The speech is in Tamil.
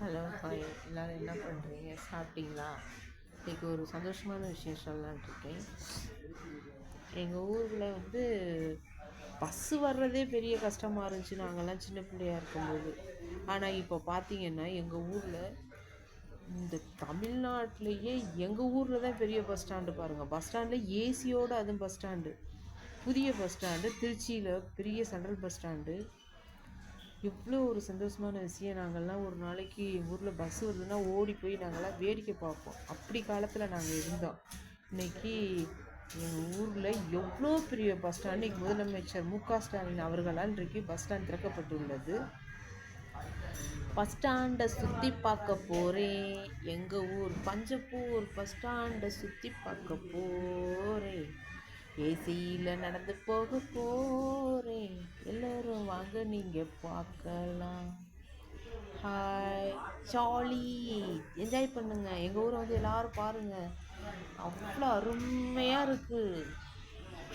ஹலோ ஹாய் எல்லோரும் என்ன பண்ணுறீங்க? சாப்பிட்டீங்களா? இன்றைக்கி ஒரு சந்தோஷமான விஷயம் சொல்லலான்ட்டு இருக்கேன். எங்கள் ஊரில் பஸ்ஸு வர்றதே பெரிய கஷ்டமாக இருந்துச்சு நாங்கள்லாம் சின்ன பிள்ளையாக இருக்கும்போது. ஆனால் இப்போ பார்த்தீங்கன்னா எங்கள் ஊரில் இந்த தமிழ்நாட்டிலேயே எங்கள் ஊரில் தான் பெரிய பஸ் ஸ்டாண்டு பாருங்கள். பஸ் ஸ்டாண்டில் ஏசியோடு, அதுவும் பஸ் ஸ்டாண்டு, புதிய பஸ் ஸ்டாண்டு திருச்சியில் பெரிய சென்ட்ரல் பஸ் ஸ்டாண்டு. எவ்வளோ ஒரு சந்தோஷமான விஷயம். நாங்கள்லாம் ஒரு நாளைக்கு எங்கள் ஊரில் பஸ் வருதுன்னா ஓடி போய் நாங்கள்லாம் வேடிக்கை பார்ப்போம். அப்படி காலத்தில் நாங்கள் இருந்தோம். இன்றைக்கி எங்கள் ஊரில் எவ்வளோ பெரிய பஸ் ஸ்டாண்ட். இன்றைக்கி முதலமைச்சர் மு.க.ஸ்டாலின் அவர்களால் இன்றைக்கு பஸ் ஸ்டாண்ட் திறக்கப்பட்டுள்ளது. பஸ் ஸ்டாண்டை சுற்றி பார்க்க போகிறேன், எங்கள் ஊர் பஞ்சப்பூர் பஸ் ஸ்டாண்டை சுற்றி பார்க்க போகிறேன், ஏசியில் நடந்து போக போகிறேன், எல்லோரும் வாங்க நீங்கள் பார்க்கலாம். ஹாய், ஜாலி, என்ஜாய் பண்ணுங்கள். எங்கள் ஊரை எல்லோரும் பாருங்கள், அவ்வளோ அருமையாக இருக்குது.